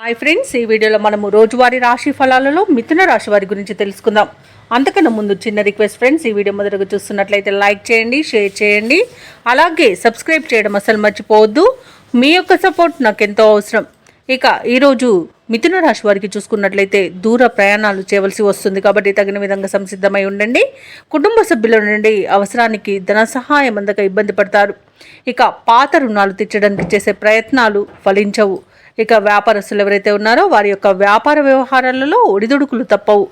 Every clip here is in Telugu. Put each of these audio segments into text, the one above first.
హాయ్ ఫ్రెండ్స్, ఈ వీడియోలో మనము రోజువారీ రాశి ఫలాలలో మిథున రాశి వారి గురించి తెలుసుకుందాం. అంతకన్నా ముందు చిన్న రిక్వెస్ట్ ఫ్రెండ్స్, ఈ వీడియో మొదటగా చూస్తున్నట్లయితే లైక్ చేయండి, షేర్ చేయండి, అలాగే సబ్స్క్రైబ్ చేయడం అసలు మర్చిపోవద్దు. మీ యొక్క సపోర్ట్ నాకు ఎంతో అవసరం. ఇక ఈరోజు మిథున రాశి వారికి చూసుకున్నట్లయితే దూర ప్రయాణాలు చేయవలసి వస్తుంది కాబట్టి తగిన విధంగా సంసిద్ధమై ఉండండి. కుటుంబ సభ్యుల నుండి అవసరానికి ధన సహాయం అందక ఇబ్బంది పడతారు. ఇక పాత రుణాలు తీర్చడానికి చేసే ప్రయత్నాలు ఫలించవు. ఇక వ్యాపారస్తులు ఎవరైతే ఉన్నారో వారి యొక్క వ్యాపార వ్యవహారాలలో ఒడిదుడుకులు తప్పవు.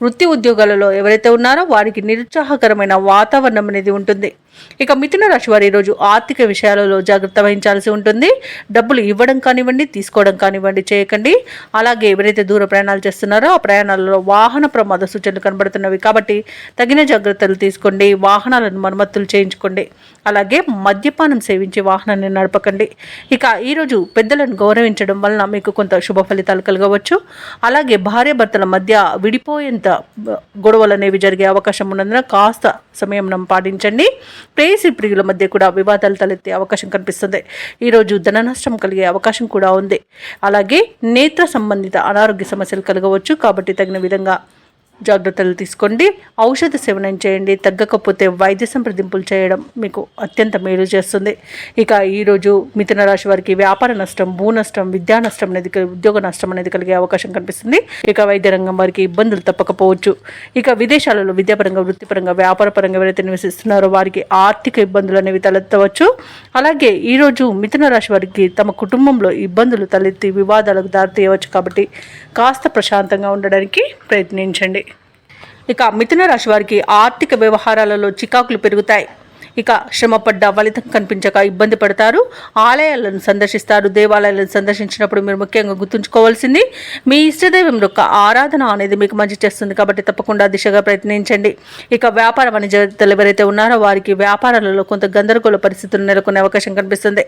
వృత్తి ఉద్యోగాలలో ఎవరైతే ఉన్నారో వారికి నిరుత్సాహకరమైన వాతావరణం అనేది ఉంటుంది. ఇక మిథున రాశి వారు ఈరోజు ఆర్థిక విషయాలలో జాగ్రత్త వహించాల్సి ఉంటుంది. డబ్బులు ఇవ్వడం కానివ్వండి, తీసుకోవడం కానివ్వండి చేయకండి. అలాగే ఎవరైతే దూర ప్రయాణాలు చేస్తున్నారో ఆ ప్రయాణాలలో వాహన ప్రమాద సూచనలు కనబడుతున్నవి కాబట్టి తగిన జాగ్రత్తలు తీసుకోండి. వాహనాలను మరమ్మతులు చేయించుకోండి. అలాగే మద్యపానం సేవించి వాహనాన్ని నడపకండి. ఇక ఈరోజు పెద్దలను గౌరవించడం వలన మీకు కొంత శుభ ఫలితాలు కలగవచ్చు. అలాగే భార్యాభర్తల మధ్య విడిపోయేంత గొడవలు అనేవి జరిగే అవకాశం ఉన్నందున కాస్త సమయం పాటించండి. ప్రేయసి ప్రియుల మధ్య కూడా వివాదాలు తలెత్తే అవకాశం కనిపిస్తుంది. ఈరోజు ధన నష్టం కలిగే అవకాశం కూడా ఉంది. అలాగే నేత్ర సంబంధిత అనారోగ్య సమస్యలు కలగవచ్చు కాబట్టి తగిన విధంగా జాగ్రత్తలు తీసుకోండి. ఔషధ సేవనం చేయండి. తగ్గకపోతే వైద్య సంప్రదింపులు చేయడం మీకు అత్యంత మేలు చేస్తుంది. ఇక ఈరోజు మిథున రాశి వారికి వ్యాపార నష్టం, భూ నష్టం, విద్యా నష్టం అనేది, ఉద్యోగ నష్టం అనేది కలిగే అవకాశం కనిపిస్తుంది. ఇక వైద్య రంగం వారికి ఇబ్బందులు తప్పకపోవచ్చు. ఇక విదేశాలలో విద్యాపరంగా, వృత్తిపరంగా, వ్యాపారపరంగా ఎవరైతే నివసిస్తున్నారో వారికి ఆర్థిక ఇబ్బందులు అనేవి తలెత్తవచ్చు. అలాగే ఈరోజు మిథున రాశి వారికి తమ కుటుంబంలో ఇబ్బందులు తలెత్తి వివాదాలకు దారితీయవచ్చు కాబట్టి కాస్త ప్రశాంతంగా ఉండడానికి ప్రయత్నించండి. ఇక మిథున రాశి వారికి ఆర్థిక వ్యవహారాలలో చికాకులు పెరుగుతాయి. ఇక శ్రమపడ్డ ఫలితం కనిపించక ఇబ్బంది పడతారు. ఆలయాలను సందర్శిస్తారు. దేవాలయాలను సందర్శించినప్పుడు మీరు ముఖ్యంగా గుర్తుంచుకోవాల్సింది మీ ఇష్టదైవం యొక్క ఆరాధన అనేది మీకు మంచి చేస్తుంది కాబట్టి తప్పకుండా దిశగా ప్రయత్నించండి. ఇక వ్యాపార వాణిజ్యవేత్తలు ఎవరైతే ఉన్నారో వారికి వ్యాపారాలలో కొంత గందరగోళ పరిస్థితులు నెలకొనే అవకాశం కనిపిస్తుంది.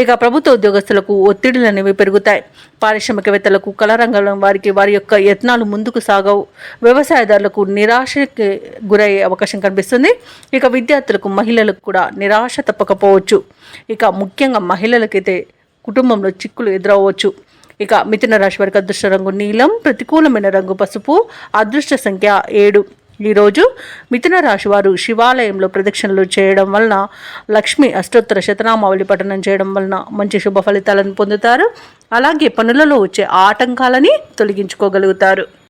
ఇక ప్రభుత్వ ఉద్యోగస్తులకు ఒత్తిడులు అనేవి పెరుగుతాయి. పారిశ్రామికవేత్తలకు, కళారంగంలో వారికి వారి యొక్క యత్నాలు ముందుకు సాగవు. వ్యవసాయదారులకు నిరాశకి గురయ్యే అవకాశం కనిపిస్తుంది. ఇక విద్యార్థులకు, మహిళలకు కూడా నిరాశ తప్పకపోవచ్చు. ఇక ముఖ్యంగా మహిళలకైతే కుటుంబంలో చిక్కులు ఎదురవ్వచ్చు. ఇక మిథున రాశి వారికి అదృష్ట రంగు నీలం, ప్రతికూలమైన రంగు పసుపు, అదృష్ట సంఖ్య 7. ఈరోజు మిథున రాశి వారు శివాలయంలో ప్రదక్షిణలు చేయడం వలన, లక్ష్మి అష్టోత్తర శతనామావళి పఠనం చేయడం వలన మంచి శుభ ఫలితాలను పొందుతారు. అలాగే పనులలో వచ్చే ఆటంకాలని తొలగించుకోగలుగుతారు.